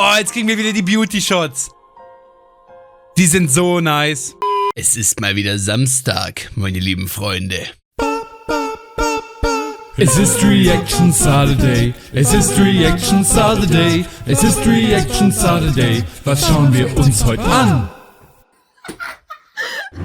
Oh, jetzt kriegen wir wieder die Beauty-Shots. Die sind so nice. Es ist mal wieder Samstag, meine lieben Freunde. Es ist Reaction Saturday, es ist Reaction Saturday, es ist Reaction Saturday. Was schauen wir uns heute an?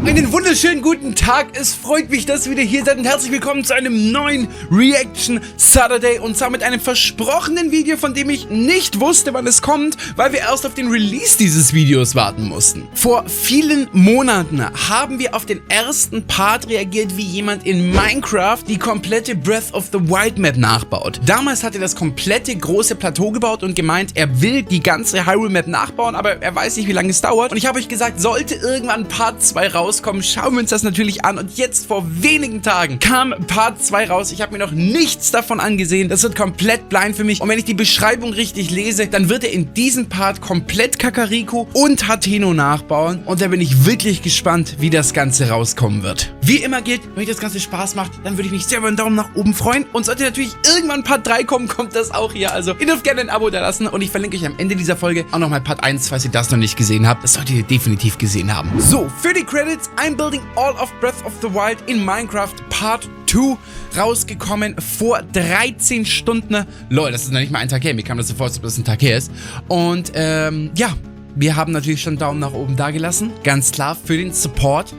Einen wunderschönen guten Tag, es freut mich, dass ihr wieder hier seid und herzlich willkommen zu einem neuen Reaction Saturday und zwar mit einem versprochenen Video, von dem ich nicht wusste, wann es kommt, weil wir erst auf den Release dieses Videos warten mussten. Vor vielen Monaten haben wir auf den ersten Part reagiert, wie jemand in Minecraft die komplette Breath of the Wild Map nachbaut. Damals hat er das komplette große Plateau gebaut und gemeint, er will die ganze Hyrule Map nachbauen, aber er weiß nicht, wie lange es dauert und ich habe euch gesagt, sollte irgendwann Part 2 rauskommen, schauen wir uns das natürlich an und jetzt vor wenigen Tagen kam Part 2 raus. Ich habe mir noch nichts davon angesehen. Das wird komplett blind für mich und wenn ich die Beschreibung richtig lese, dann wird er in diesem Part komplett Kakariko und Hateno nachbauen und da bin ich wirklich gespannt, wie das Ganze rauskommen wird. Wie immer gilt, wenn euch das Ganze Spaß macht, dann würde ich mich sehr über einen Daumen nach oben freuen und sollte natürlich irgendwann Part 3 kommen, kommt das auch hier. Also ihr dürft gerne ein Abo da lassen und ich verlinke euch am Ende dieser Folge auch nochmal Part 1, falls ihr das noch nicht gesehen habt. Das solltet ihr definitiv gesehen haben. So, für die Credits, I'm Building All of Breath of the Wild in Minecraft Part 2 rausgekommen vor 13 Stunden. Lol, das ist noch nicht mal ein Tag her. Mir kam das so vor, als ob das ein Tag her ist. Und ja, wir haben natürlich schon einen Daumen nach oben da gelassen. Ganz klar für den Support.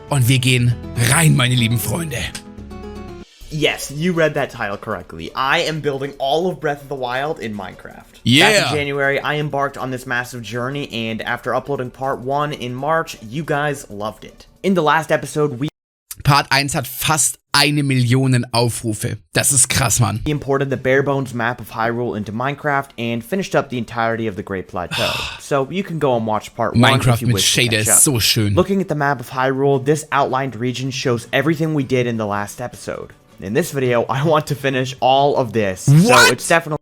Und wir gehen rein, meine lieben Freunde. Yes, you read that title correctly. I am building all of Breath of the Wild in Minecraft. Yeah! Back in January, I embarked on this massive journey, and after uploading part 1 in March, you guys loved it. In the last episode, we Part 1 hat fast 1 Million Aufrufe. Das ist krass, Mann. imported the bare bones map of Hyrule into Minecraft and finished up the entirety of the Great Plateau. So you can go and watch part 1 Minecraft if you mit wish to Shader catch up. ist so schön. Looking at the map of Hyrule, this outlined region shows everything we did in the last episode. In this video, I want to finish all of this. What? So it's definitely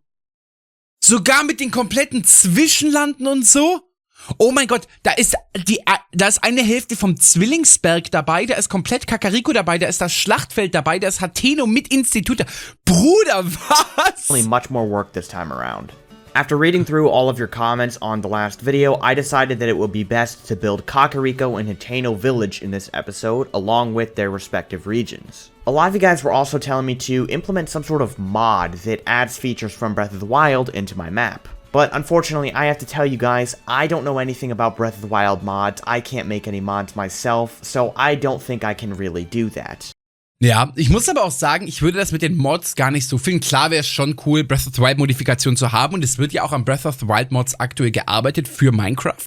Sogar mit den kompletten Zwischenlanden und so? Oh mein Gott, da ist eine Hälfte vom Zwillingsberg dabei, da ist komplett Kakariko dabei, da ist das Schlachtfeld dabei, da ist Hateno mit Institut. Bruder, was? much more work this time around. After reading through all of your comments on the last video, I decided that it would be best to build Kakariko and Hateno Village in this episode, along with their respective regions. A lot of you guys were also telling me to implement some sort of mod that adds features from Breath of the Wild into my map. But unfortunately, I have to tell you guys, I don't know anything about Breath of the Wild mods, I can't make any mods myself, so I don't think I can really do that. Ja, ich muss aber auch sagen, ich würde das mit den Mods gar nicht so finden. Klar wäre es schon cool, Breath of the Wild Modifikationen zu haben und es wird ja auch an Breath of the Wild Mods aktuell gearbeitet für Minecraft.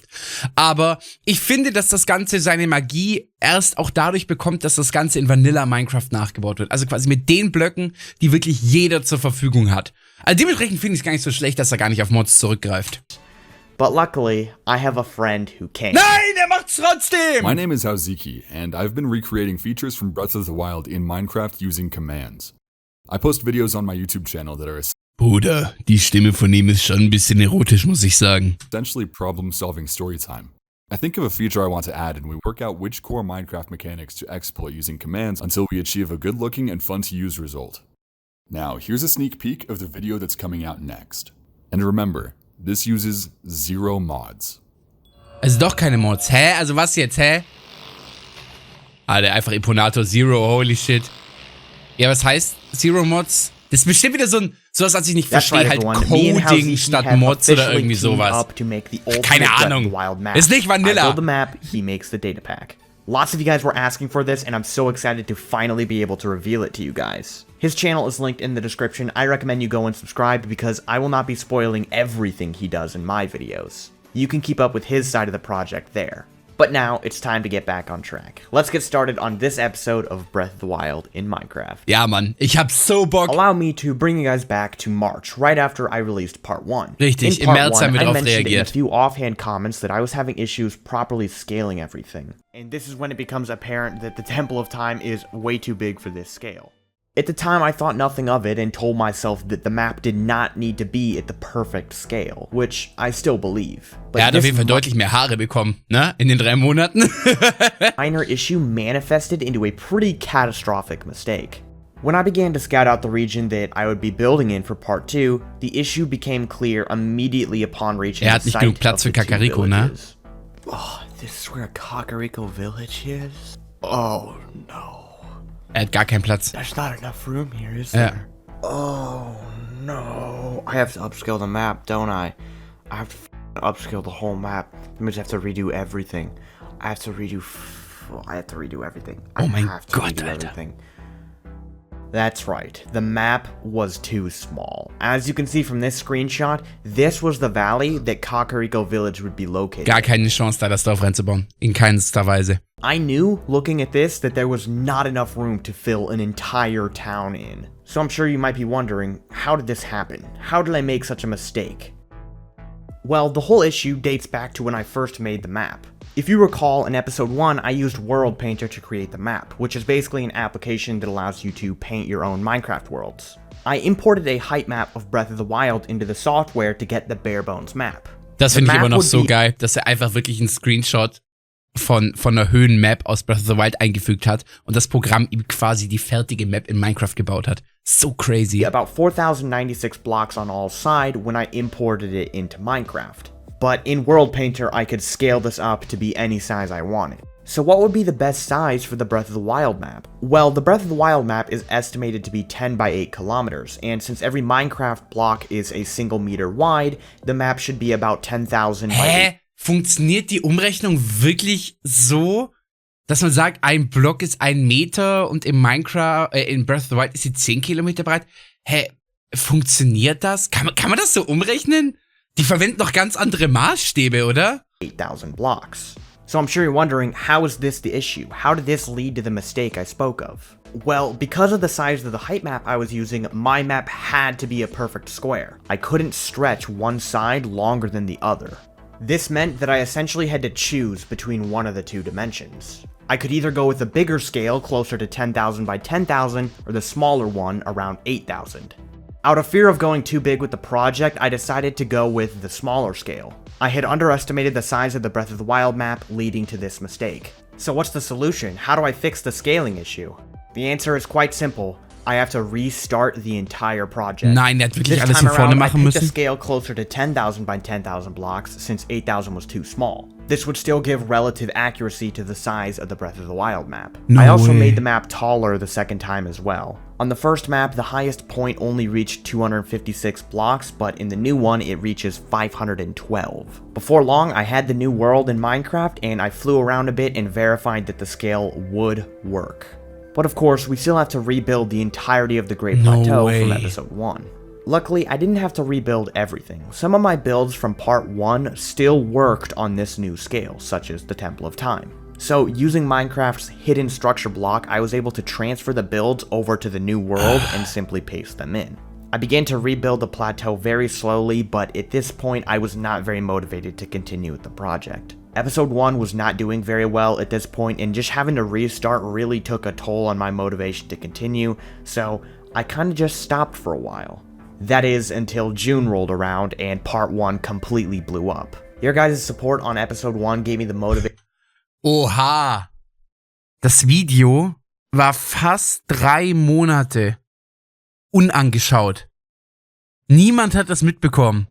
Aber ich finde, dass das Ganze seine Magie erst auch dadurch bekommt, dass das Ganze in Vanilla Minecraft nachgebaut wird. Also quasi mit den Blöcken, die wirklich jeder zur Verfügung hat. Also dementsprechend finde ich es gar nicht so schlecht, dass er gar nicht auf Mods zurückgreift. But luckily, I have a friend who can. Nein, er macht's trotzdem! My name is Hauziki, and I've been recreating features from Breath of the Wild in Minecraft using commands. I post videos on my YouTube channel that are Bruder, die Stimme von ihm ist schon ein bisschen erotisch, muss ich sagen. essentially problem-solving storytime. I think of a feature I want to add, and we work out which core Minecraft mechanics to exploit using commands until we achieve a good-looking and fun-to-use result. Now, here's a sneak peek of the video that's coming out next. And remember, this uses 0 mods. Also doch keine Mods. Hä? Also was jetzt? Hä? Ah, der einfach Imponator Zero, holy shit. Ja, was heißt Zero Mods? Das ist bestimmt wieder sowas, als ich nicht verstehe, halt Coding statt Mods oder irgendwie sowas. Keine Ahnung. Ist nicht Vanilla. I build the map, he makes the data pack. Lots of you guys were asking for this, and I'm so excited to finally be able to reveal it to you guys. His channel is linked in the description. I recommend you go and subscribe because I will not be spoiling everything he does in my videos. You can keep up with his side of the project there. But now, it's time to get back on track. Let's get started on this episode of Breath of the Wild in Minecraft. Ja, Mann, ich hab so Bock. Allow me to bring you guys back to March, right after I released part 1. Richtig, in im part März haben wir I darauf mentioned in a reagiert. few offhand comments that I was having issues properly scaling everything. And this is when it becomes apparent that the Temple of Time is way too big for this scale. At the time, I thought nothing of it and told myself that the map did not need to be at the perfect scale, which I still believe. But Er hat auf this jeden Fall deutlich mehr Haare bekommen, ne? In den 3 Monaten. minor issue manifested into a pretty catastrophic mistake. When I began to scout out the region that I would be building in for part 2, the issue became clear immediately upon reaching hat the nicht site genug Platz of für the two Kakariko, ne? villages. Oh, this is where Kakariko Village is? Oh no. Hat gar keinen Platz. There's not enough room here, is Ja. there? Oh no. I have to upscale the map, don't I? I have to upscale the whole map. That means I have to redo everything. I have to redo everything. Oh mein have to Gott, redo Alter. everything. That's right, the map was too small. As you can see from this screenshot, this was the valley that Kakariko Village would be located. Gar keine Chance, da das Dorf reinzubauen. In keinster Weise. I knew, looking at this, that there was not enough room to fill an entire town in. So I'm sure you might be wondering, how did this happen? How did I make such a mistake? Well, the whole issue dates back to when I first made the map. If you recall, in episode 1, I used World Painter to create the map, which is basically an application that allows you to paint your own Minecraft worlds. I imported a height map of Breath of the Wild into the software to get the bare bones map. Das The finde ich map immer noch would so be- geil, dass er einfach wirklich einen Screenshot von einer Höhenmap aus Breath of the Wild eingefügt hat und das Programm ihm quasi die fertige Map in Minecraft gebaut hat. So crazy. About 4,096 blocks on all sides when I imported it into Minecraft. But in World Painter, I could scale this up to be any size I wanted. So what would be the best size for the Breath of the Wild map? Well, the Breath of the Wild map is estimated to be 10 by 8 kilometers, and since every Minecraft block is a single meter wide, the map should be about 10,000 by 8. Hä? Funktioniert die Umrechnung wirklich so, dass man sagt, ein Block ist 1 Meter und in Minecraft, in Breath of the Wild ist sie 10 Kilometer breit? Hä? Funktioniert das? Kann man das so umrechnen? Die verwenden doch ganz andere Maßstäbe, oder? 8,000 blocks. So I'm sure you're wondering, how is this the issue? How did this lead to the mistake I spoke of? Well, because of the size of the height map I was using, my map had to be a perfect square. I couldn't stretch one side longer than the other. This meant that I essentially had to choose between one of the two dimensions. I could either go with a bigger scale closer to 10,000 by 10,000 or the smaller one around 8,000. Out of fear of going too big with the project, I decided to go with the smaller scale. I had underestimated the size of the Breath of the Wild map, leading to this mistake. So what's the solution? How do I fix the scaling issue? The answer is quite simple. I have to restart the entire project. Nein, er hat wirklich This alles time von vorne around, I machen picked a müssen. scale closer to 10,000 by 10,000 blocks since 8,000 was too small. This would still give relative accuracy to the size of the Breath of the Wild map. No I also way. made the map taller the second time as well. On the first map, the highest point only reached 256 blocks, but in the new one, it reaches 512. Before long, I had the new world in Minecraft, and I flew around a bit and verified that the scale would work. But of course, we still have to rebuild the entirety of the Great No Plateau from way. episode 1. Luckily, I didn't have to rebuild everything. Some of my builds from part 1 still worked on this new scale, such as the Temple of Time. So, using Minecraft's hidden structure block, I was able to transfer the builds over to the new world and simply paste them in. I began to rebuild the plateau very slowly, but at this point, I was not very motivated to continue with the project. Episode 1 was not doing very well at this point, and just having to restart really took a toll on my motivation to continue, so I kinda just stopped for a while. That is, until June rolled around and part 1 completely blew up. Your guys' support on episode 1 gave me the motivation. Oha. Das Video war fast 3 Monate unangeschaut. Niemand hat das mitbekommen.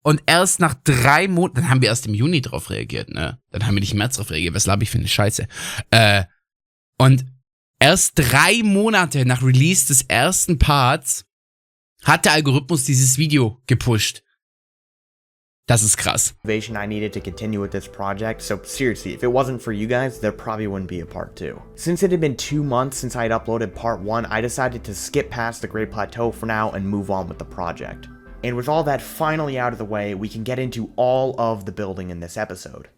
Und erst nach 3 Monaten, dann haben wir erst im Juni drauf reagiert, ne? Dann haben wir nicht im März drauf reagiert. Was laber ich für eine Scheiße? Und erst 3 Monate nach Release des ersten Parts hat der Algorithmus dieses Video gepusht. Das ist krass. I needed to continue with this project, so seriously, if it wasn't for you guys, there probably wouldn't be a part 2. Since it had been 2 months since I had uploaded part 1, I decided to skip past the Great Plateau for now and move on with the project. And with all that finally out of the way, we can get into all of the building in this episode.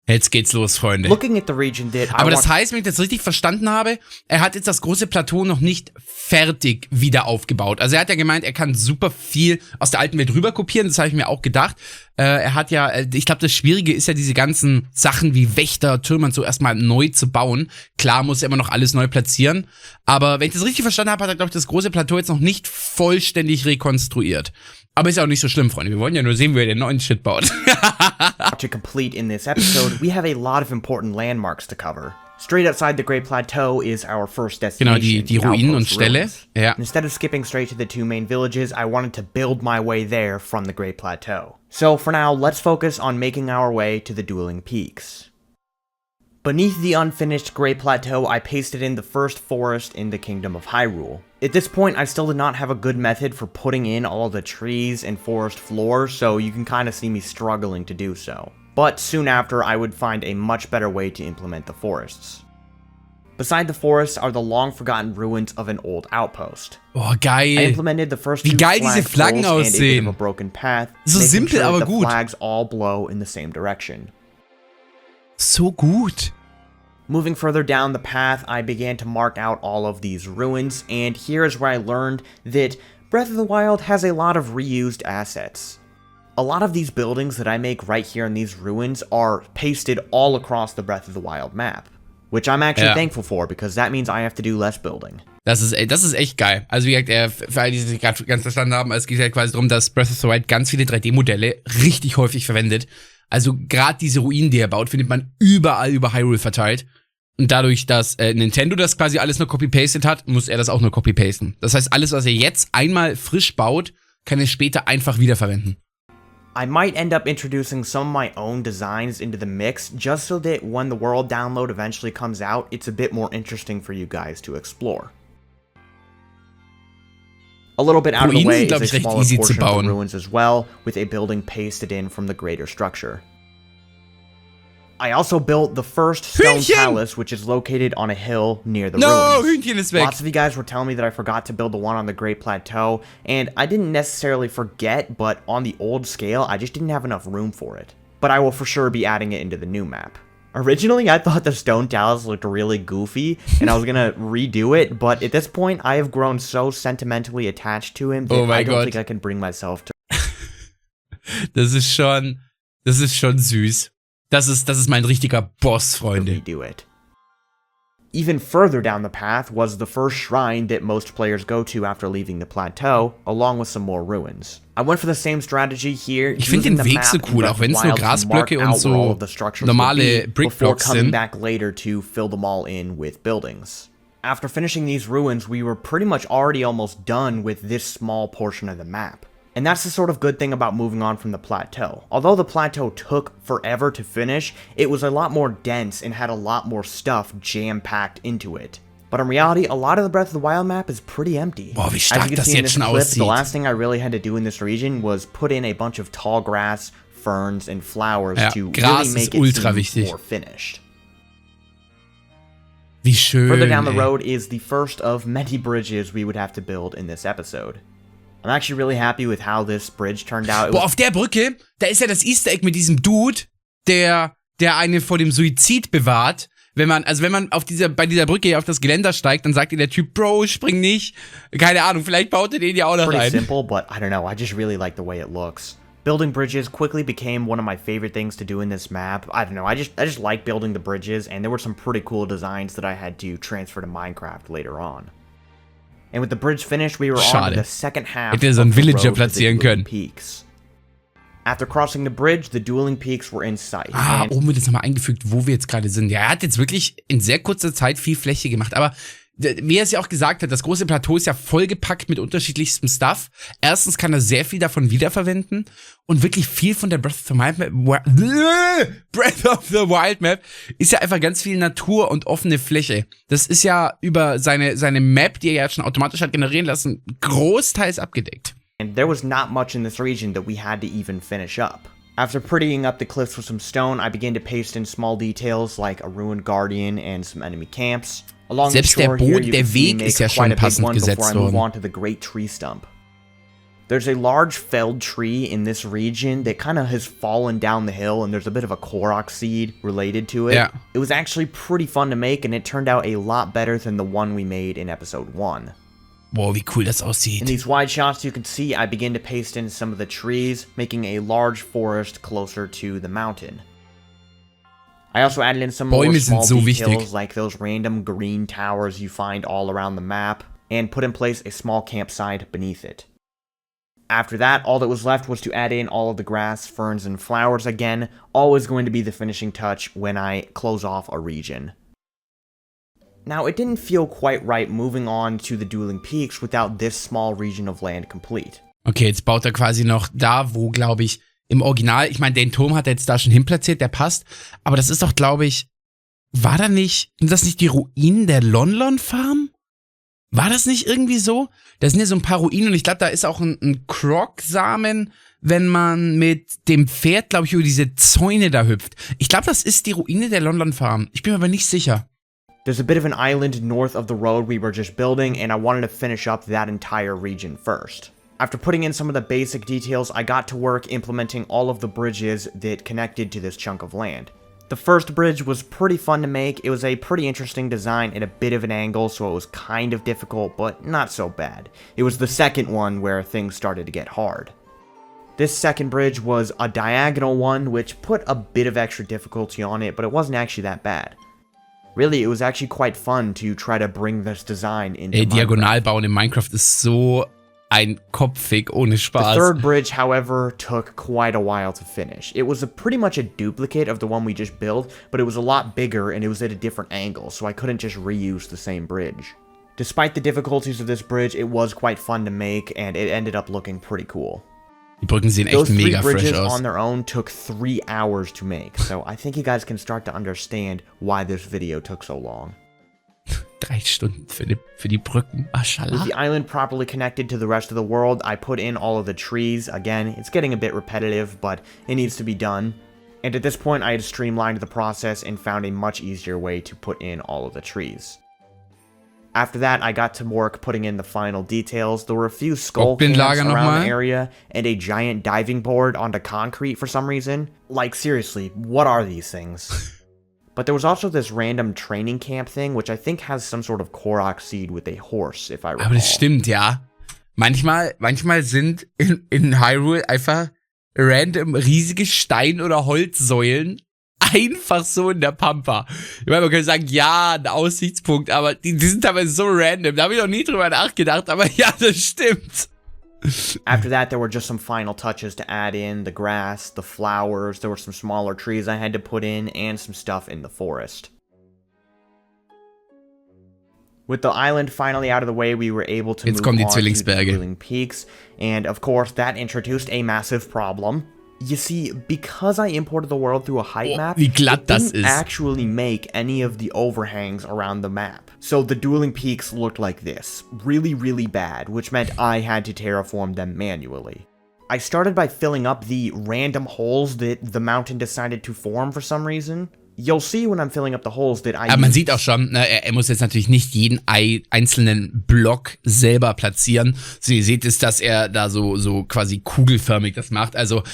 Jetzt geht's los, Freunde. Looking at the region that I Aber das want- heißt, wenn ich das richtig verstanden habe, er hat jetzt das große Plateau noch nicht fertig wieder aufgebaut. Also er hat ja gemeint, er kann super viel aus der alten Welt rüber kopieren, das habe ich mir auch gedacht. Er hat ja, ich glaube, das Schwierige ist ja diese ganzen Sachen wie Wächter, Türme und so erstmal neu zu bauen. Klar muss er immer noch alles neu platzieren, aber wenn ich das richtig verstanden habe, hat er, glaube ich, das große Plateau jetzt noch nicht vollständig rekonstruiert. Aber ist ja auch nicht so schlimm, Freunde. Wir wollen ja nur sehen, wie er den neuen Shit baut. to complete in this episode, we have a lot of important landmarks to cover. Straight outside the Great Plateau is our first Genau, destination. die Ruinen und Ställe. Ja. Instead of skipping straight to the two main villages, I wanted to build my way there from the Great Plateau. So for now, let's focus on making our way to the Dueling Peaks. Beneath the unfinished Great Plateau, I pasted in the first forest in the Kingdom of Hyrule. At this point, I still did not have a good method for putting in all of the trees and forest floors, so you can kind of see me struggling to do so. But soon after, I would find a much better way to implement the forests. Beside the forests are the long-forgotten ruins of an old outpost. Oh, I geil. implemented the first Wie two geil diese flag Flaggen poles and a bit of aussehen. a broken path, So making simpel, sure aber that the gut. flags all blow in the same direction. So gut. Moving further down the path, I began to mark out all of these ruins, and here is where I learned that Breath of the Wild has a lot of reused assets. A lot of these buildings that I make right here in these ruins are pasted all across the Breath of the Wild map, which I'm actually thankful for, because that means I have to do less building. Das ist echt geil. Also wie gesagt, für alle, die es nicht gerade ganz verstanden haben, es geht halt quasi darum, dass Breath of the Wild ganz viele 3D-Modelle richtig häufig verwendet. Also gerade diese Ruinen, die er baut, findet man überall über Hyrule verteilt. Und dadurch, dass Nintendo das quasi alles nur copy-pasted hat, muss er das auch nur copy-pasten. Das heißt, alles, was er jetzt einmal frisch baut, kann er später einfach wiederverwenden. I might end up introducing some of my own designs into the mix, just so that when the world download eventually comes out, it's a bit more interesting for you guys to explore. A little bit out of the way is a smaller portion of the ruins as well, with a building pasted in from the greater structure. I also built the first stone palace, which is located on a hill near the ruins. Hühnchen ist weg. Lots of you guys were telling me that I forgot to build the one on the Great Plateau, and I didn't necessarily forget, but on the old scale, I just didn't have enough room for it. But I will for sure be adding it into the new map. Originally, I thought the stone palace looked really goofy, and I was gonna redo it, but at this point, I have grown so sentimentally attached to him that I don't think I can bring myself to... Das ist schon süß. Das ist mein richtiger Boss, Freunde. Redo it. Even further down the path was the first shrine that most players go to after leaving the plateau, along with some more ruins. I went for the same strategy here. Ich finde den Weg so cool, auch wenn es nur Grasblöcke und so normale Brickblocks sind. Back later to fill them all in with buildings. After finishing these ruins, we were pretty much already almost done with this small portion of the map. And that's the sort of good thing about moving on from the plateau. Although the plateau took forever to finish, it was a lot more dense and had a lot more stuff jam-packed into it. But in reality, a lot of the Breath of the Wild map is pretty empty. Boah, wie stark das jetzt schon aussieht. The last thing I really had to do in this region was put in a bunch of tall grass, ferns, and flowers to really make it seem more finished. Wie schön. Further down the road is the first of many bridges we would have to build in this episode. I'm actually really happy with how this bridge turned out. Boah, auf der Brücke, da ist ja das Easter Egg mit diesem Dude, der einen vor dem Suizid bewahrt. Wenn man bei dieser Brücke auf das Geländer steigt, dann sagt dir der Typ, Bro, spring nicht. Keine Ahnung, vielleicht baut er den ja auch noch rein. Pretty simple, but I don't know, I just really like the way it looks. Building bridges quickly became one of my favorite things to do in this map. I don't know, I just like building the bridges, and there were some pretty cool designs that I had to transfer to Minecraft later on. And with the bridge finished, we were on to the second half of the road to the Dueling Peaks. After crossing the bridge, the Dueling Peaks were in sight. Oben wird jetzt nochmal eingefügt, wo wir jetzt gerade sind. Ja, er hat jetzt wirklich in sehr kurzer Zeit viel Fläche gemacht, aber wie er es ja auch gesagt hat, das große Plateau ist ja vollgepackt mit unterschiedlichstem Stuff. Erstens kann er sehr viel davon wiederverwenden und wirklich viel von der Breath of the Wild Map ist ja einfach ganz viel Natur und offene Fläche. Das ist ja über seine Map, die er ja schon automatisch hat generieren lassen, großteils abgedeckt. And there was not much in this region that we had to even finish up. After prettying up the cliffs with some stone, I began to paste in small details like a ruined guardian and some enemy camps. Along Selbst the shore der here, you der can see Weg me ist ja make schon quite a big passend one before gesetzt I move worden. on to the great tree stump. There's a large felled tree in this region that kind of has fallen down the hill, and there's a bit of a Korok seed related to it. Yeah. It was actually pretty fun to make, and it turned out a lot better than the one we made in episode 1. Boah, wie cool das aussieht. In these wide shots, you can see I begin to paste in some of the trees, making a large forest closer to the mountain. I also added in some more small details like those random green towers you find all around the map, and put in place a small campsite beneath it. After that, all that was left was to add in all of the grass, ferns, and flowers again, always going to be the finishing touch when I close off a region. Now, it didn't feel quite right moving on to the Dueling Peaks without this small region of land complete. Okay, jetzt baut er quasi noch da, wo, glaube ich, im Original, ich meine, den Turm hat er jetzt da schon hinplatziert, der passt, aber das ist doch, glaube ich, sind das nicht die Ruinen der Lon-Lon Farm? War das nicht irgendwie so? Da sind ja so ein paar Ruinen und ich glaube, da ist auch ein Croc-Samen, wenn man mit dem Pferd, glaube ich, über diese Zäune da hüpft. Ich glaube, das ist die Ruine der Lon-Lon Farm. Ich bin mir aber nicht sicher. There's a bit of an island north of the road we were just building, and I wanted to finish up that entire region first. After putting in some of the basic details, I got to work implementing all of the bridges that connected to this chunk of land. The first bridge was pretty fun to make. It was a pretty interesting design at a bit of an angle, so it was kind of difficult, but not so bad. It was the second one where things started to get hard. This second bridge was a diagonal one, which put a bit of extra difficulty on it, but it wasn't actually that bad. Really, it was actually quite fun to try to bring this design into Minecraft. Diagonal bauen in Minecraft ist so ein Kopfweg ohne Spaß. The third bridge, however, took quite a while to finish. It was pretty much a duplicate of the one we just built, but it was a lot bigger and it was at a different angle, so I couldn't just reuse the same bridge. Despite the difficulties of this bridge, it was quite fun to make, and it ended up looking pretty cool. Die Brücken sehen echt Those three mega fresh bridges aus. on their own took 3 hours to make, so I think you guys can start to understand why this video took so long. 3 Stunden für die Brücken. With Maschallah. the island properly connected to the rest of the world, I put in all of the trees. Again, it's getting a bit repetitive, but it needs to be done. And at this point, I had streamlined the process and found a much easier way to put in all of the trees. After that, I got to work putting in the final details. There were a few skull cans around the area, and a giant diving board onto concrete for some reason. Like, seriously, what are these things? But there was also this random training camp thing, which I think has some sort of Korok seed with a horse, if I recall. Aber das stimmt, ja. Manchmal sind in Hyrule einfach random riesige Stein- oder Holzsäulen einfach so in der Pampa. Ich meine, man könnte sagen, ja, ein Aussichtspunkt, aber die sind teilweise so random. Da habe ich noch nie drüber nachgedacht, aber ja, das stimmt. After that, there were just some final touches to add in, the grass, the flowers, there were some smaller trees I had to put in, and some stuff in the forest. With the island finally out of the way, we were able to move on to the Dueling Peaks, and of course, that introduced a massive problem. You see, because I imported the world through a height map, wie glatt das didn't ist. actually make any of the overhangs around the map. So the Dueling Peaks looked like this, really, really bad, which meant I had to terraform them manually. I started by filling up the random holes that the mountain decided to form for some reason. You'll see when I'm filling up the holes that I Aber man sieht auch schon, ne, er muss jetzt natürlich nicht jeden einzelnen Block selber platzieren. So, ihr seht es, dass er da so quasi kugelförmig das macht. Also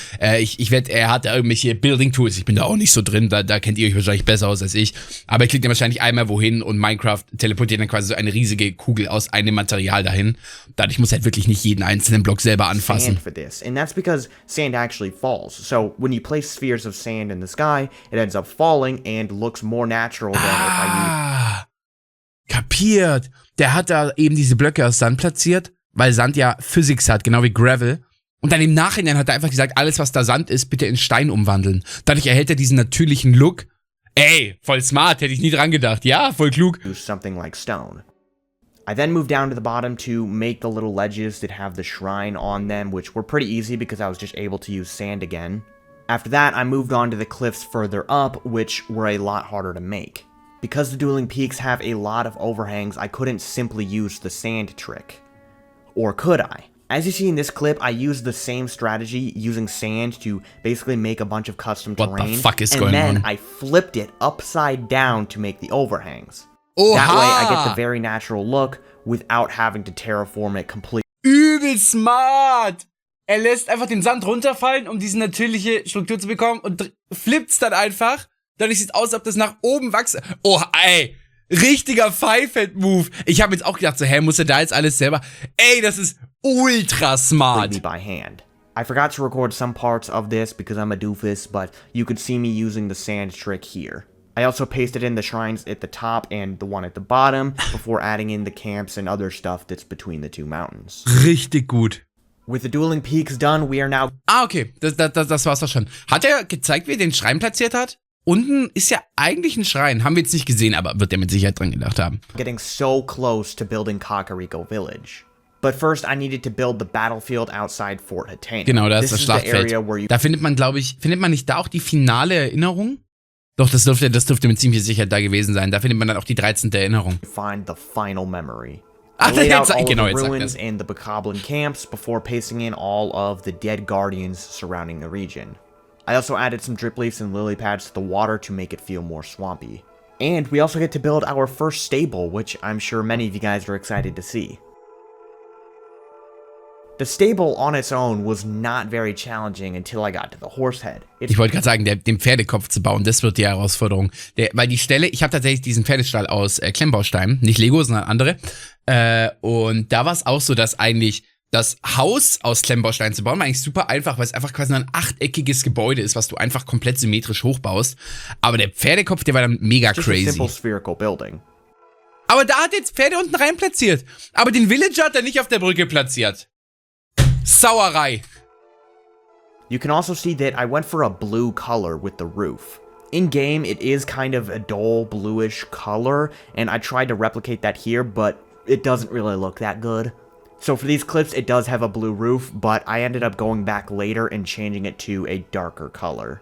ich wette, er hat da irgendwelche Building Tools. Ich bin da auch nicht so drin, da kennt ihr euch wahrscheinlich besser aus als ich. Aber er klickt ja wahrscheinlich einmal wohin und Minecraft teleportiert dann quasi so eine riesige Kugel aus einem Material dahin. Dadurch muss er halt wirklich nicht jeden einzelnen Block selber anfassen. Sand for this, and that's because sand actually falls. So when you place spheres of sand in the sky, it ends up falling and looks more natural than if I use. Kapiert. Der hat da eben diese Blöcke aus Sand platziert, weil Sand ja Physics hat, genau wie Gravel. Und dann im Nachhinein hat er einfach gesagt, alles was da Sand ist, bitte in Stein umwandeln. Dadurch erhält er diesen natürlichen Look. Ey, voll smart, hätte ich nie dran gedacht. Ja, voll klug. Something like stone. I then moved down to the bottom to make the little ledges that have the shrine on them, which were pretty easy because I was just able to use sand again. After that, I moved on to the cliffs further up, which were a lot harder to make. Because the Dueling Peaks have a lot of overhangs, I couldn't simply use the sand trick. Or could I? As you see in this clip, I used the same strategy, using sand to basically make a bunch of custom terrain. What the fuck is going on? And then I flipped it upside down to make the overhangs. Oha! That way, I get the very natural look without having to terraform it completely. Übel smart! Er lässt einfach den Sand runterfallen, um diese natürliche Struktur zu bekommen und flippt's dann einfach. Dadurch sieht es aus, als ob das nach oben wächst. Oh, ey, richtiger Five-Head-Move. Ich habe jetzt auch gedacht, so, hä, muss er da jetzt alles selber? Ey, das ist ultra smart. By hand. I forgot to record some parts of this because I'm a doofus, but you could see me using the sand trick here. I also pasted in the shrines at the top and the one at the bottom before adding in the camps and other stuff that's between the two mountains. Richtig gut. With the Dueling Peaks done, we are now... Ah, okay, das war's doch schon. Hat er gezeigt, wie er den Schrein platziert hat? unten ist ja eigentlich ein Schrein. Haben wir jetzt nicht gesehen, aber wird der mit Sicherheit dran gedacht haben. Getting so close to building Kakariko Village. But first I needed to build the battlefield outside Fort Hateno. Genau, da ist das Schlachtfeld. Da findet man, glaube ich, findet man nicht da auch die finale Erinnerung? Doch, das dürfte mit ziemlich Sicherheit da gewesen sein. Da findet man dann auch die 13. Erinnerung. Find the final memory. Ach, I laid out all genau, the jetzt sagt ruins er's. and the Bokoblin camps before pasting in all of the dead guardians surrounding the region. I also added some drip leaves and lily pads to the water to make it feel more swampy. And we also get to build our first stable, which I'm sure many of you guys are excited to see. The stable on its own was not very challenging until I got to the horse head. Ich wollte gerade sagen, den Pferdekopf zu bauen, das wird die Herausforderung. Weil die Stelle, ich habe tatsächlich diesen Pferdestall aus Klemmbausteinen, nicht Lego, sondern andere. Und da war es auch so, dass eigentlich das Haus aus Klemmbausteinen zu bauen war eigentlich super einfach, weil es einfach quasi ein achteckiges Gebäude ist, was du einfach komplett symmetrisch hochbaust. Aber der Pferdekopf, der war dann mega Just a crazy. simple spherical building. Aber da hat er jetzt Pferde unten rein platziert. Aber den Villager hat er nicht auf der Brücke platziert. Sauerei. You can also see that I went for a blue color with the roof. In-game, it is kind of a dull bluish color, and I tried to replicate that here, but it doesn't really look that good. So for these clips, it does have a blue roof, but I ended up going back later and changing it to a darker color.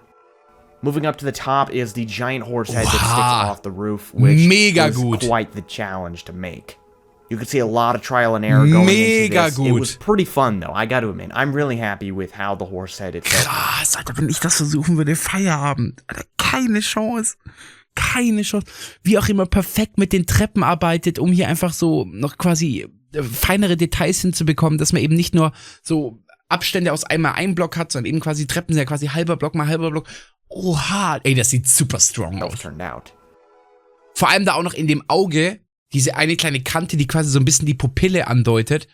Moving up to the top is the giant horse head that sticks off the roof, which Mega was gut. quite the challenge to make. You could see a lot of trial and error going into this. It was pretty fun, though, I gotta admit. I'm really happy with how the horse head itself. Krass, Alter, wenn ich das versuchen würde, Feierabend. Alter, keine Chance. Keine Chance. Wie auch immer perfekt mit den Treppen arbeitet, um hier einfach so noch quasi feinere Details hinzubekommen, dass man eben nicht nur so Abstände aus einmal ein Block hat, sondern eben quasi Treppen sind ja quasi halber Block mal halber Block. Oha, ey, das sieht super strong aus. Turned out. Vor allem da auch noch in dem Auge diese eine kleine Kante, die quasi so ein bisschen die Pupille andeutet.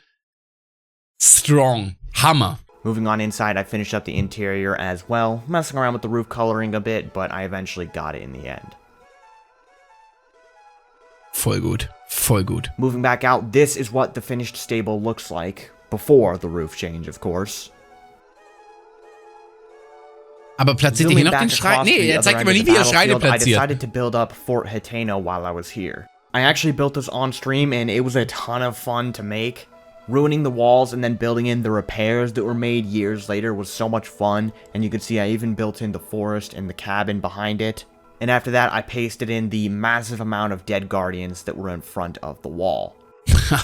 Strong. Hammer. Moving on inside, I finished up the interior as well, messing around with the roof coloring a bit, but I eventually got it in the end. Voll gut. Voll gut. Moving back out, this is what the finished stable looks like, before the roof change, of course. Aber platziert ihr hier noch den Schrein? Nee, er zeigt immer nie, wie er Schreine I platziert. decided to build up Fort Hateno while I was here. I actually built this on stream, and it was a ton of fun to make. Ruining the walls and then building in the repairs that were made years later was so much fun, and you can see I even built in the forest and the cabin behind it. And after that, I pasted in the massive amount of dead guardians that were in front of the wall.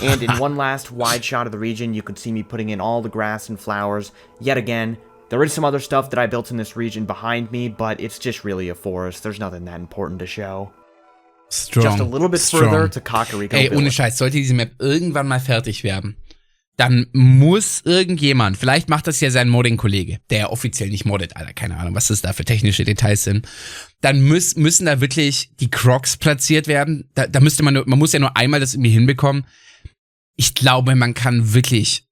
And in one last wide shot of the region, you could see me putting in all the grass and flowers. Yet again, there is some other stuff that I built in this region behind me, but it's just really a forest. There's nothing that important to show. Strong. Just a little bit further to Kakariko Ey, ohne Village. Scheiß, sollte diese Map irgendwann mal fertig werden, dann muss irgendjemand, vielleicht macht das ja sein Modding-Kollege, der ja offiziell nicht moddet, Alter, keine Ahnung, was das da für technische Details sind, dann müssen da wirklich die Crocs platziert werden. Da müsste man muss ja nur einmal das irgendwie hinbekommen. Ich glaube, man kann wirklich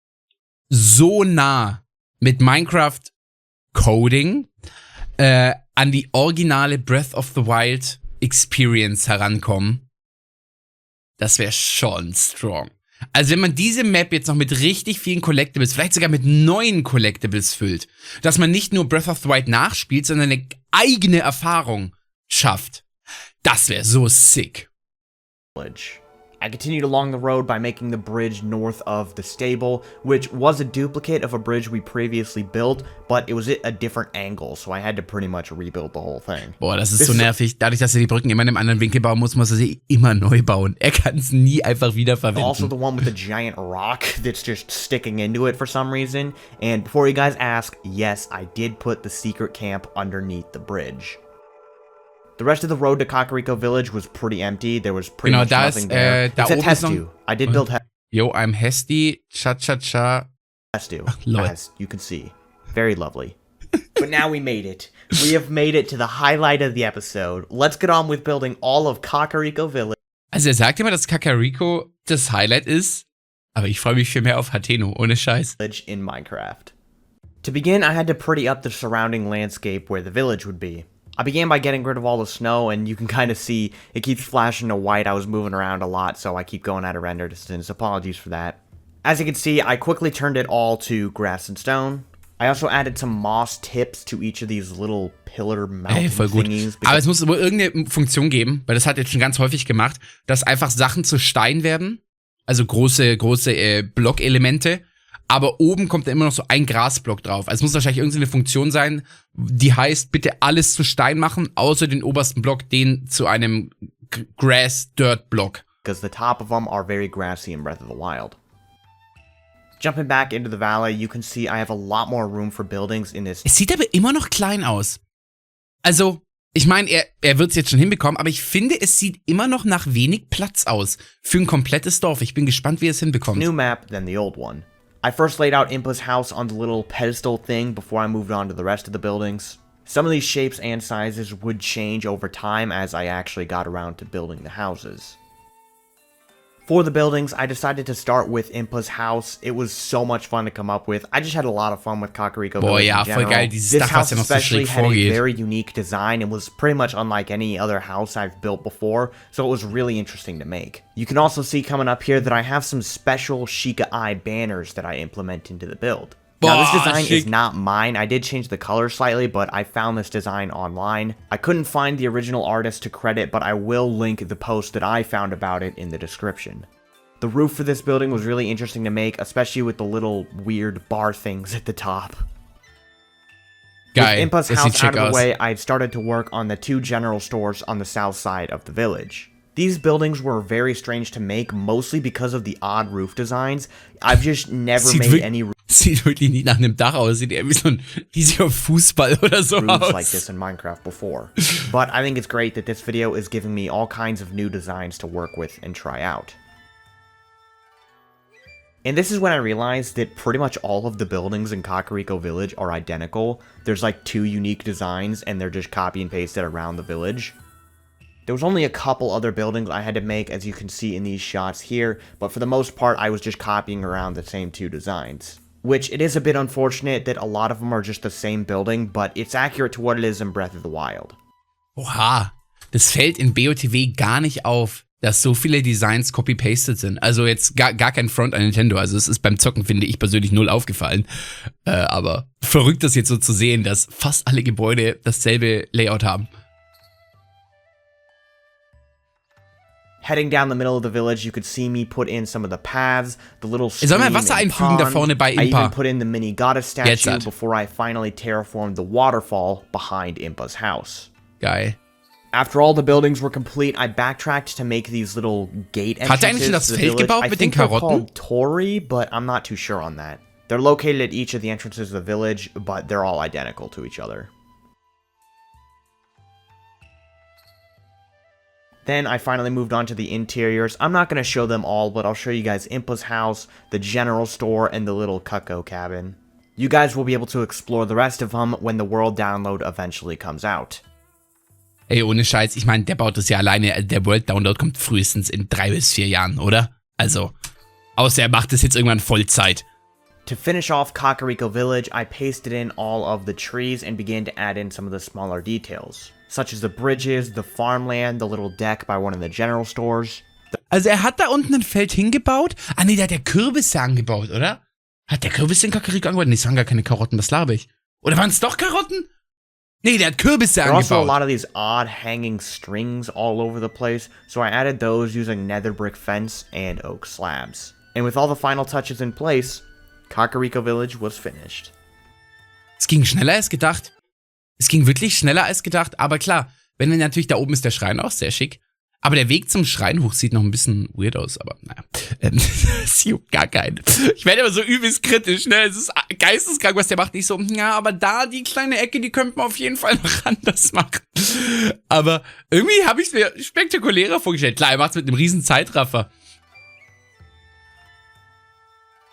so nah mit Minecraft Coding an die originale Breath of the Wild Experience herankommen. Das wäre schon strong. Also wenn man diese Map jetzt noch mit richtig vielen Collectibles, vielleicht sogar mit neuen Collectibles füllt, dass man nicht nur Breath of the Wild nachspielt, sondern eine eigene Erfahrung schafft, das wäre so sick. I continued along the road by making the bridge north of the stable, which was a duplicate of a bridge we previously built, but it was at a different angle, so I had to pretty much rebuild the whole thing. Boah, das ist so nervig. Dadurch, dass er die Brücken immer in einem anderen Winkel bauen muss er sie immer neu bauen. Er kann es nie einfach wiederverwenden. Also the one with the giant rock that's just sticking into it for some reason. And before you guys ask, yes, I did put the secret camp underneath the bridge. The rest of the road to Kakariko Village was pretty empty. There was pretty much nothing there. Da Except oben ist noch- Hestu. I did build Yo, I'm Hesti, cha-cha-cha. Hestu, lol. as you can see. Very lovely. But now we made it. We have made it to the highlight of the episode. Let's get on with building all of Kakariko Village Also er sagt immer, dass Kakariko das Highlight ist, aber ich freue mich viel mehr auf Hateno, ohne Scheiß. in Minecraft. To begin, I had to pretty up the surrounding landscape where the village would be. I began by getting rid of all the snow, and you can kind of see it keeps flashing to white. I was moving around a lot, so I keep going at a render distance. Apologies for that. As you can see, I quickly turned it all to grass and stone. I also added some moss tips to each of these little pillar mountain Voll gut. thingies. Aber es muss wohl irgendeine Funktion geben, weil das hat jetzt schon ganz häufig gemacht, dass einfach Sachen zu Stein werden, also große Blockelemente, aber oben kommt da immer noch so ein Grasblock drauf. Also es muss wahrscheinlich irgendeine Funktion sein, die heißt, bitte alles zu Stein machen, außer den obersten Block, den zu einem Grass-Dirt-Block. Because the top of them are very grassy in Breath of the Wild. Jumping back into the valley, you can see I have a lot more room for buildings in this. Es sieht aber immer noch klein aus. Also, ich meine, er wird es jetzt schon hinbekommen, aber ich finde, es sieht immer noch nach wenig Platz aus für ein komplettes Dorf. Ich bin gespannt, wie er es hinbekommt. New map than the old one. I first laid out Impa's house on the little pedestal thing before I moved on to the rest of the buildings. Some of these shapes and sizes would change over time as I actually got around to building the houses. For the buildings, I decided to start with Impa's house. It was so much fun to come up with. I just had a lot of fun with Kakariko Village ja, in general. voll geil, dieses This Dach, house was ja noch so especially schräg had a vorgeht. very unique design and was pretty much unlike any other house I've built before, so it was really interesting to make. You can also see coming up here that I have some special Sheikah Eye banners that I implement into the build. Now, this design is not mine. I did change the color slightly, but I found this design online. I couldn't find the original artist to credit, but I will link the post that I found about it in the description. The roof for this building was really interesting to make, especially with the little weird bar things at the top. Geil, With Impa's das house sieht out schick of the aus. way, I started to work on the 2 general stores on the south side of the village. These buildings were very strange to make, mostly because of the odd roof designs. I've just never made any Sieht wirklich nicht nach einem Dach aus, sieht eher wie so ein riesiger Fußball oder so roofs aus. like this in Minecraft before. But I think it's great that this video is giving me all kinds of new designs to work with and try out. And this is when I realized that pretty much all of the buildings in Kakariko Village are identical. There's like 2 unique designs and they're just copy and pasted around the village. There was only a couple other buildings I had to make, as you can see in these shots here, but for the most part I was just copying around the same 2 designs. Which, it is a bit unfortunate that a lot of them are just the same building, but it's accurate to what it is in Breath of the Wild. Oha, das fällt in BOTW gar nicht auf, dass so viele Designs copy-pasted sind. Also jetzt gar kein Front an Nintendo. Also es ist beim Zocken, finde ich persönlich, null aufgefallen. Aber verrückt, das jetzt so zu sehen, dass fast alle Gebäude dasselbe Layout haben. Heading down the middle of the village, you could see me put in some of the paths, the little stream Soll man Wasser and einfügen da pond. vorne bei I Impa? even put in the mini goddess Jetzt statue hat. before I finally terraformed the waterfall behind Impa's house. Geil. After all the buildings were complete, I backtracked to make these little gate entrances. Hat er eigentlich schon das to the Feld village. gebaut I mit den think they're Karotten? called Tori, but I'm not too sure on that. They're located at each of the entrances of the village, but they're all identical to each other. Then I finally moved on to the interiors. I'm not going to show them all, but I'll show you guys Impa's house, the general store, and the little Cucko cabin. You guys will be able to explore the rest of them when the world download eventually comes out. Ey, ohne Scheiß, ich meine, der baut das ja alleine. Der World Download kommt frühestens in 3 bis 4 Jahren, oder? Also, außer er macht es jetzt irgendwann Vollzeit. To finish off Kakariko Village, I pasted in all of the trees and began to add in some of the smaller details, such as the bridges, the farmland, the little deck by one of the general stores. Also er hat da unten ein Feld hingebaut. Ah nee, der hat ja Kürbisse angebaut, oder? Hat der Kürbisse in Kakariko angebaut? Nee, es waren gar keine Karotten, was laber ich? Oder waren es doch Karotten? Nee, der hat Kürbisse There are also a angebaut. lot of these odd hanging strings all over the place, so I added those using nether brick fence and oak slabs. And with all the final touches in place, Kakariko Village was finished. Es ging schneller als gedacht. Es ging wirklich schneller als gedacht, aber klar, wenn dann natürlich da oben ist der Schrein auch sehr schick. Aber der Weg zum Schrein hoch sieht noch ein bisschen weird aus, aber naja. Das juckt gar keinen. Ich werde immer so übelst kritisch, ne? Es ist geisteskrank, was der macht. Ich so, ja, aber da die kleine Ecke, die könnte man auf jeden Fall noch anders machen. Aber irgendwie habe ich es mir spektakulärer vorgestellt. Klar, er macht es mit einem riesen Zeitraffer.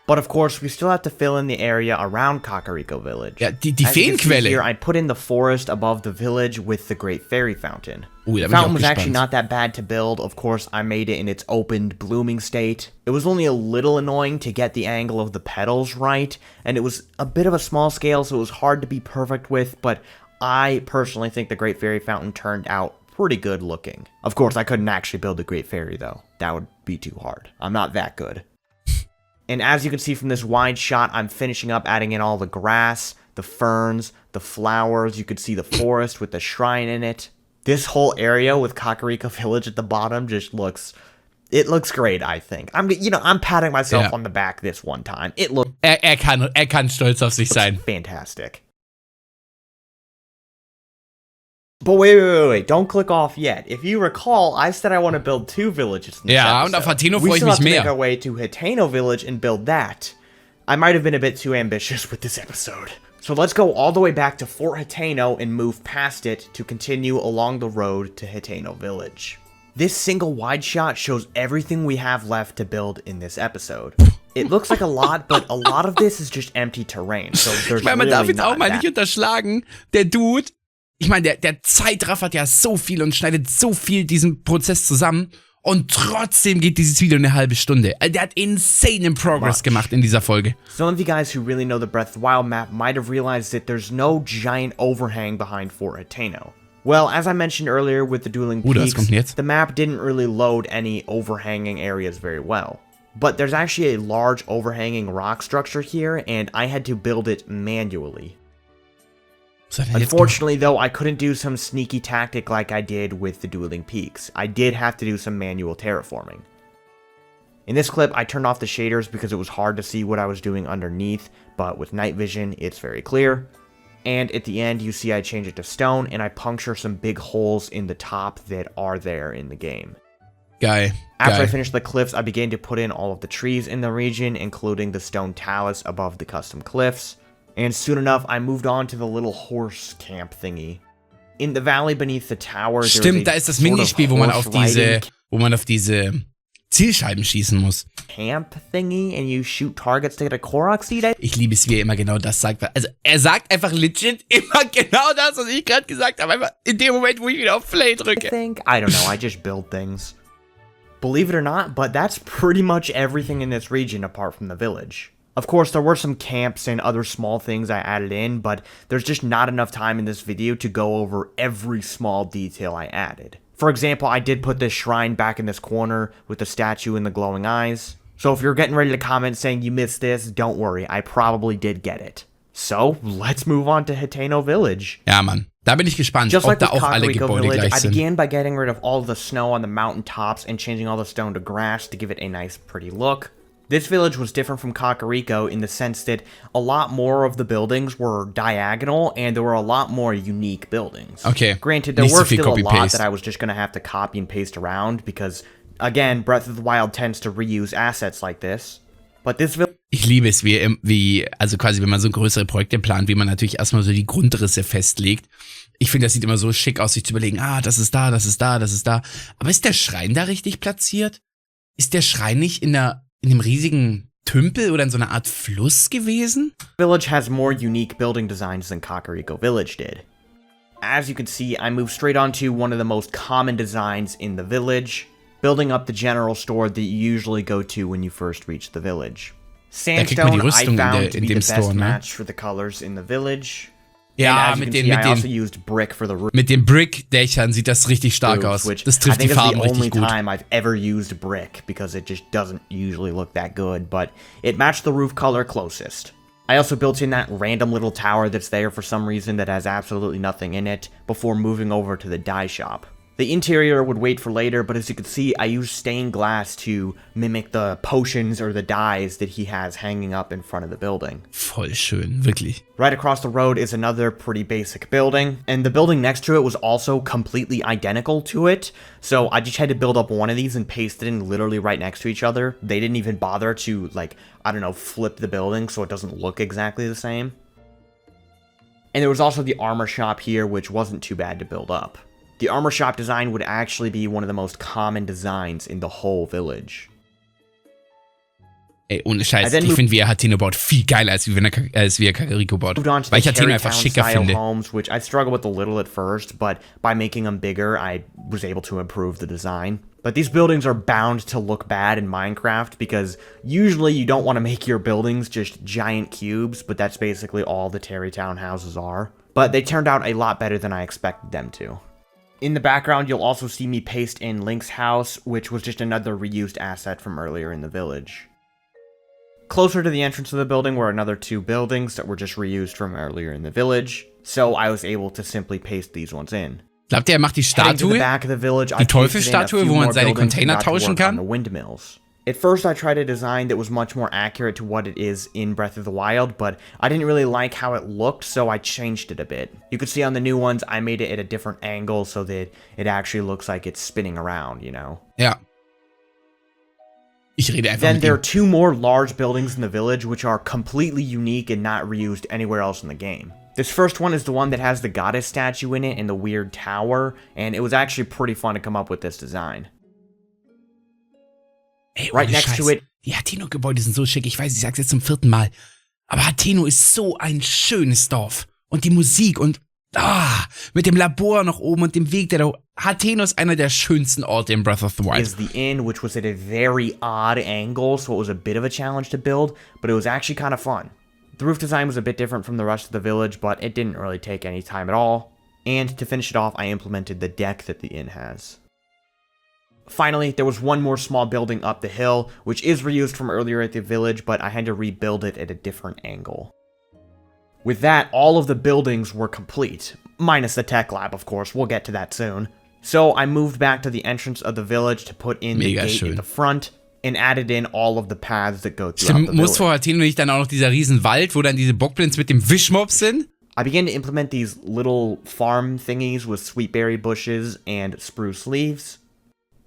But of course, we still have to fill in the area around Kakariko Village. Ja, die As you can see Feenquelle. here, I put in the forest above the village with the Great Fairy Fountain. Oh, da The bin ich auch fountain was actually gespannt. not that bad to build. Of course, I made it in its opened, blooming state. It was only a little annoying to get the angle of the petals right, and it was a bit of a small scale, so it was hard to be perfect with, but I personally think the Great Fairy Fountain turned out pretty good looking. Of course, I couldn't actually build the Great Fairy, though. That would be too hard. I'm not that good. And as you can see from this wide shot, I'm finishing up adding in all the grass, the ferns, the flowers. You could see the forest with the shrine in it. This whole area with Kakariko Village at the bottom just looks great, I think. I'm patting myself on the back this one time. It looks kann stolz auf sich sein. fantastic. But wait, don't click off yet. If you recall, I said I want to build 2 villages in this Ja, episode. und auf Hateno We freue ich still mich have to make mehr. our way to Hateno Village and build that. I might have been a bit too ambitious with this episode. So let's go all the way back to Fort Hateno and move past it to continue along the road to Hateno Village. This single wide shot shows everything we have left to build in this episode. It looks like a lot, but a lot of this is just empty terrain, so there's Ich meine, man really darf jetzt auch not mal that nicht unterschlagen, der Dude, ich meine, der zeitraffert ja so viel und schneidet so viel diesen Prozess zusammen und trotzdem geht dieses Video eine halbe Stunde. Also der hat insane Progress gemacht in dieser Folge. Some of you guys who really know the Breath of the Wild map might have realized that there's no giant overhang behind Fort Hateno. Well, as I mentioned earlier with the Dueling Das kommt Peaks, jetzt. the map didn't really load any overhanging areas very well. But there's actually a large overhanging rock structure here, and I had to build it manually. Was hat er jetzt gemacht? Unfortunately, though, I couldn't do some sneaky tactic like I did with the Dueling Peaks. I did have to do some manual terraforming. In this clip, I turned off the shaders because it was hard to see what I was doing underneath, but with night vision, it's very clear. And at the end, you see I change it to stone, and I puncture some big holes in the top that are there in the game. Geil. After I Geil. finished the cliffs, I began to put in all of the trees in the region, including the stone talus above the custom cliffs. And soon enough, I moved on to the little horse camp thingy. In the valley beneath the tower, Stimmt, da ist das Minispiel, wo man auf diese Zielscheiben schießen muss. Camp thingy, and you shoot targets to get a Korok seed. Ich liebe es, wie er immer genau das sagt. Also, er sagt einfach legit immer genau das, was ich gerade gesagt habe. Einfach in dem Moment, wo ich wieder auf Play I drücke. think. I don't know, I just build things. Believe it or not, but that's pretty much everything in this region apart from the village. Of course, there were some camps and other small things I added in, but there's just not enough time in this video to go over every small detail I added. For example, I did put this shrine back in this corner with the statue and the glowing eyes. So if you're getting ready to comment saying you missed this, don't worry, I probably did get it. So, let's move on to Hateno Village. Ja, Mann. Da bin ich gespannt, Just ob like da with auch alle Kakariko Gebäude Village, gleich I sind. began by getting rid of all of the snow on the mountain tops and changing all the stone to grass to give it a nice pretty look. This village was different from Kakariko in the sense that a lot more of the buildings were diagonal and there were a lot more unique buildings. Okay. Granted, there Nicht so were viel still a lot Copy-Paste. that I was just going to have to copy and paste around because, again, Breath of the Wild tends to reuse assets like this. But this village Ich liebe es, also quasi, wenn man so größere Projekte plant, wie man natürlich erstmal so die Grundrisse festlegt. Ich finde, das sieht immer so schick aus, sich zu überlegen, das ist da, das ist da, das ist da. Aber ist der Schrein da richtig platziert? Ist der Schrein nicht in einem riesigen Tümpel oder in so einer Art Fluss gewesen? village has more unique building designs than Kakariko Village did. As you can see, I moved straight onto one of the most common designs in the village, building up the general store that you usually go to when you first reach the village. kriegt man die Sandstone I Rüstung found to in be the dem best Store, ne? match for the colors in the village. Ja, and as you mit can den, see, mit I also den, used brick for the roof. mit den Brick-Dächern sieht das richtig stark aus. Which Das I trifft die think is Farben the only richtig gut. time I've ever used brick because it just doesn't usually look that good, but it matched the roof color closest. I also built in that random little tower that's there for some reason that has absolutely nothing in it before moving over to the dye shop. The interior would wait for later, but as you can see, I used stained glass to mimic the potions or the dyes that he has hanging up in front of the building. Voll schön, wirklich. Right across the road is another pretty basic building, and the building next to it was also completely identical to it, so I just had to build up one of these and paste it in literally right next to each other. They didn't even bother to, like, I don't know, flip the building so it doesn't look exactly the same. And there was also the armor shop here, which wasn't too bad to build up. The armor shop design would actually be one of the most common designs in the whole village. Ey, ohne Scheiß, Also ich finde, wie er Hateno baut, viel geiler, als wie er Kakariko baut. Moved on to Weil ich the Hateno einfach Terrytown schicker style finde. homes, which I struggled with a little at first, but by making them bigger, I was able to improve the design. But these buildings are bound to look bad in Minecraft because usually you don't want to make your buildings just giant cubes, but that's basically all the Terrytown houses are. But they turned out a lot better than I expected them to. In the background, you'll also see me paste in Link's house, which was just another reused asset from earlier in the village. Closer to the entrance of the building were another 2 buildings that were just reused from earlier in the village, so I was able to simply paste these ones in. Glaubt ihr, er macht die Heading to the Statue? back of the village, Die I pasted in a Teufelsstatue, few wo man more seine buildings and Container got to tauschen work kann? on the windmills. At first, I tried a design that was much more accurate to what it is in Breath of the Wild, but I didn't really like how it looked, so I changed it a bit. You could see on the new ones, I made it at a different angle so that it actually looks like it's spinning around, you know? Ja. Ich rede einfach Then mit there are ihm. 2 more large buildings in the village which are completely unique and not reused anywhere else in the game. This first one is the one that has the goddess statue in it and the weird tower, and it was actually pretty fun to come up with this design. Ey, Right ohne next Scheiß. to it. Die Hateno-Gebäude sind so schick. Ich weiß, ich sag's jetzt zum 4. Mal. Aber Hateno ist so ein schönes Dorf. Und die Musik und mit dem Labor noch oben und dem Weg, der da... Hateno ist einer der schönsten Orte in Breath of the Wild. Is the inn, which was at a very odd angle, so it was a bit of a challenge to build, but it was actually kind of fun. The roof design was a bit different from the rest of the village, but it didn't really take any time at all. And to finish it off, I implemented the deck that the inn has. Finally, there was one more small building up the hill, which is reused from earlier at the village, but I had to rebuild it at a different angle. With that, all of the buildings were complete, minus the tech lab, of course. We'll get to that soon. So I moved back to the entrance of the village to put in the Mega gate schön. in the front and added in all of the paths that go throughout Stimmt, the muss village. vor Hateno nicht dann auch noch dieser riesen Wald, wo dann diese Bockblins mit dem Wischmob sind? I began to implement these little farm thingies with sweetberry bushes and spruce leaves.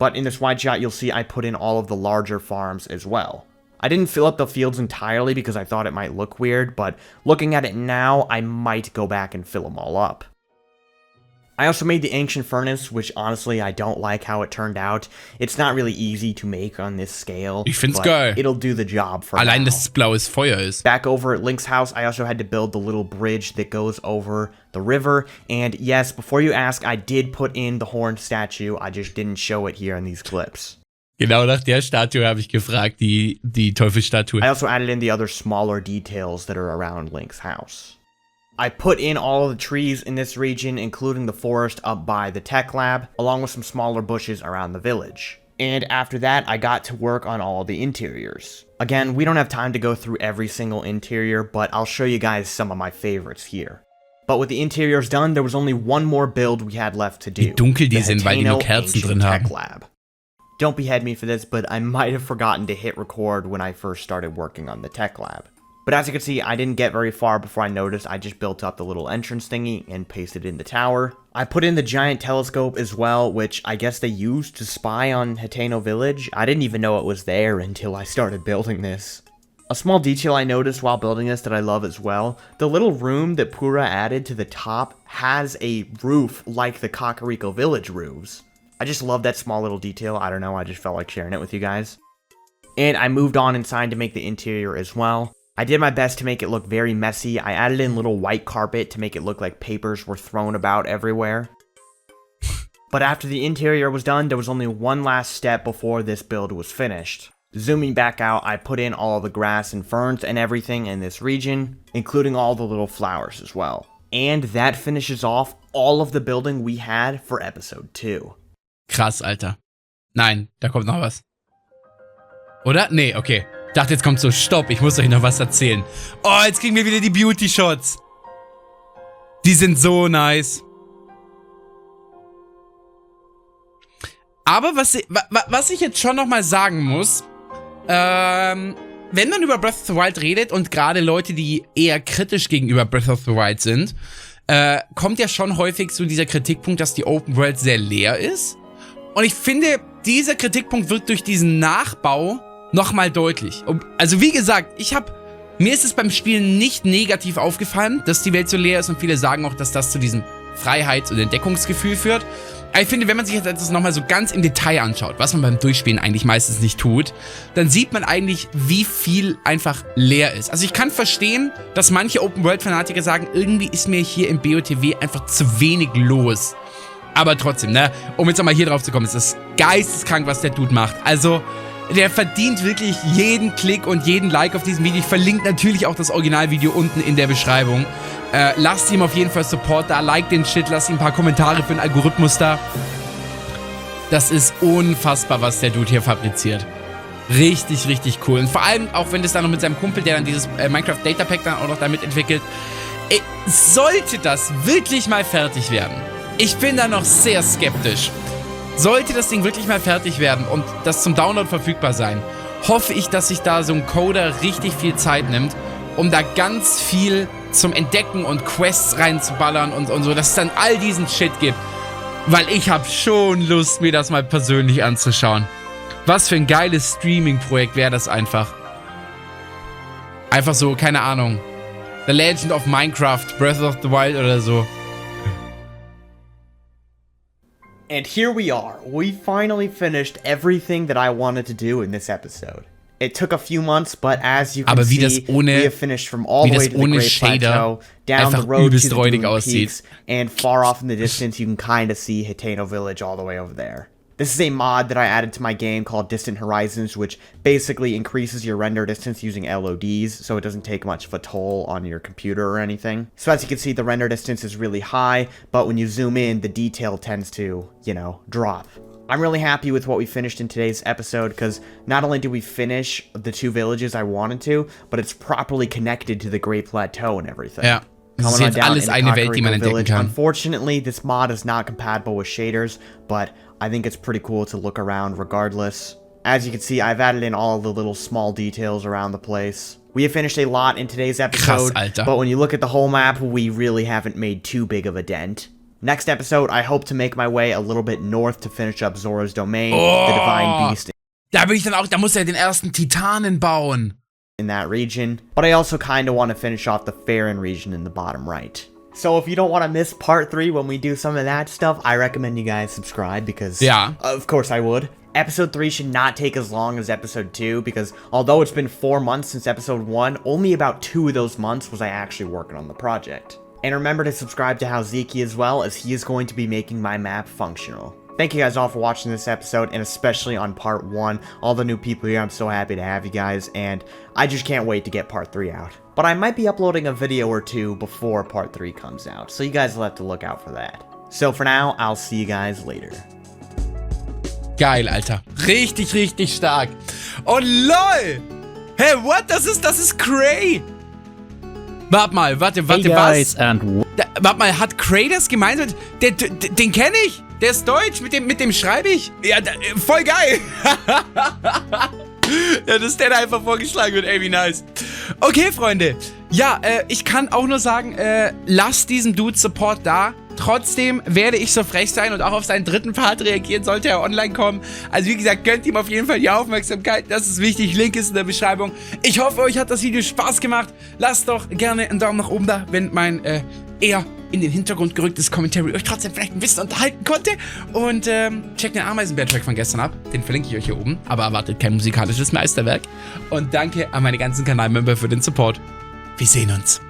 But in this wide shot, you'll see I put in all of the larger farms as well. I didn't fill up the fields entirely because I thought it might look weird, but looking at it now, I might go back and fill them all up. I also made the ancient furnace, which honestly I don't like how it turned out. It's not really easy to make on this scale. Ich find's but geil. It'll do the job for Allein, now. dass es blaues Feuer ist. Back over at Link's house, I also had to build the little bridge that goes over the river. And yes, before you ask, I did put in the horned statue. I just didn't show it here in these clips. Genau nach der Statue habe ich gefragt, die Teufelsstatue. I also added in the other smaller details that are around Link's house. I put in all of the trees in this region, including the forest up by the tech lab, along with some smaller bushes around the village. And after that, I got to work on all of the interiors. Again, we don't have time to go through every single interior, but I'll show you guys some of my favorites here. But with the interiors done, there was only one more build we had left to do. Wie dunkel die the sind, weil die nur Hateno Kerzen Ancient drin Tech haben. Lab. Don't behead me for this, but I might have forgotten to hit record when I first started working on the tech lab. But as you can see, I didn't get very far before I noticed I just built up the little entrance thingy and pasted in the tower. I put in the giant telescope as well, which I guess they used to spy on Hateno Village. I didn't even know it was there until I started building this. A small detail I noticed while building this that I love as well, the little room that Pura added to the top has a roof like the Kakariko Village roofs. I just love that small little detail. I don't know, I just felt like sharing it with you guys. And I moved on inside to make the interior as well. I did my best to make it look very messy. I added in little white carpet to make it look like papers were thrown about everywhere. But after the interior was done, there was only one last step before this build was finished. Zooming back out, I put in all the grass and ferns and everything in this region, including all the little flowers as well. And that finishes off all of the building we had for episode 2. Krass, Alter. Nein, da kommt noch was. Oder? Nee, okay. Ich dachte, jetzt kommt so, stopp, ich muss euch noch was erzählen. Oh, jetzt kriegen wir wieder die Beauty-Shots. Die sind so nice. Aber was ich jetzt schon nochmal sagen muss, wenn man über Breath of the Wild redet und gerade Leute, die eher kritisch gegenüber Breath of the Wild sind, kommt ja schon häufig so dieser Kritikpunkt, dass die Open World sehr leer ist. Und ich finde, dieser Kritikpunkt wird durch diesen Nachbau nochmal deutlich. Also wie gesagt, mir ist es beim Spielen nicht negativ aufgefallen, dass die Welt so leer ist und viele sagen auch, dass das zu diesem Freiheits- und Entdeckungsgefühl führt. Aber ich finde, wenn man sich jetzt das nochmal so ganz im Detail anschaut, was man beim Durchspielen eigentlich meistens nicht tut, dann sieht man eigentlich, wie viel einfach leer ist. Also ich kann verstehen, dass manche Open-World-Fanatiker sagen, irgendwie ist mir hier im BOTW einfach zu wenig los. Aber trotzdem, ne, um jetzt nochmal hier drauf zu kommen, es ist geisteskrank, was der Dude macht. Also, der verdient wirklich jeden Klick und jeden Like auf diesem Video. Ich verlinke natürlich auch das Originalvideo unten in der Beschreibung. Lasst ihm auf jeden Fall Support da, like den Shit, lasst ihm ein paar Kommentare für den Algorithmus da. Das ist unfassbar, was der Dude hier fabriziert. Richtig, richtig cool. Und vor allem, auch wenn das dann noch mit seinem Kumpel, der dann dieses Minecraft Data Pack dann auch noch damit entwickelt, sollte das wirklich mal fertig werden. Ich bin da noch sehr skeptisch. Sollte das Ding wirklich mal fertig werden und das zum Download verfügbar sein, hoffe ich, dass sich da so ein Coder richtig viel Zeit nimmt, um da ganz viel zum Entdecken und Quests reinzuballern und so, dass es dann all diesen Shit gibt. Weil ich habe schon Lust, mir das mal persönlich anzuschauen. Was für ein geiles Streaming-Projekt wäre das einfach. Einfach so, keine Ahnung. The Legend of Minecraft, Breath of the Wild oder so. And here we are. We finally finished everything that I wanted to do in this episode. It took a few months, but as you can see, we have finished from all the way to the Great Plateau, down the road to the Dune Peaks, and far off in the distance you can kind of see Hitano Village all the way over there. This is a mod that I added to my game called Distant Horizons, which basically increases your render distance using LODs, so it doesn't take much of a toll on your computer or anything. So as you can see, the render distance is really high, but when you zoom in, the detail tends to, drop. I'm really happy with what we finished in today's episode, because not only did we finish the 2 villages I wanted to, but it's properly connected to the Great Plateau and everything. Ja, das ist jetzt alles eine Welt, die man entdecken kann. Unfortunately, this mod is not compatible with shaders, but I think it's pretty cool to look around regardless. As you can see, I've added in all the little small details around the place. We have finished a lot in today's episode, but when you look at the whole map, we really haven't made too big of a dent. Next episode, I hope to make my way a little bit north to finish up Zora's Domain, the Divine Beast. Da muss er den ersten Titanen bauen. In that region, but I also kind of want to finish off the Farron region in the bottom right. So if you don't want to miss part 3 when we do some of that stuff, I recommend you guys subscribe because, of course I would. Episode 3 should not take as long as Episode 2 because although it's been 4 months since Episode 1, only about 2 of those months was I actually working on the project. And remember to subscribe to Howziki as well, as he is going to be making my map functional. Thank you guys all for watching this episode, and especially on part 1. All the new people here, I'm so happy to have you guys, and I just can't wait to get part 3 out. But I might be uploading a video or 2 before part 3 comes out, so you guys will have to look out for that. So for now, I'll see you guys later. Geil, Alter. Richtig, richtig stark. Oh, lol! Hey, what? Das ist Cray! Warte mal, was? Warte mal, hat Cray das gemeint? Den kenne ich! Der ist deutsch, mit dem schreibe ich. Ja, voll geil. Ja, dass der da einfach vorgeschlagen wird, ey, wie nice. Okay, Freunde. Ja, ich kann auch nur sagen, lasst diesem Dude Support da. Trotzdem werde ich so frech sein und auch auf seinen 3. Part reagieren, sollte er online kommen. Also wie gesagt, gönnt ihm auf jeden Fall die Aufmerksamkeit. Das ist wichtig. Link ist in der Beschreibung. Ich hoffe, euch hat das Video Spaß gemacht. Lasst doch gerne einen Daumen nach oben da, wenn mein eher in den Hintergrund gerücktes Commentary euch trotzdem vielleicht ein bisschen unterhalten konnte. Und checkt den Ameisenbär-Track von gestern ab. Den verlinke ich euch hier oben. Aber erwartet kein musikalisches Meisterwerk. Und danke an meine ganzen Kanalmember für den Support. Wir sehen uns.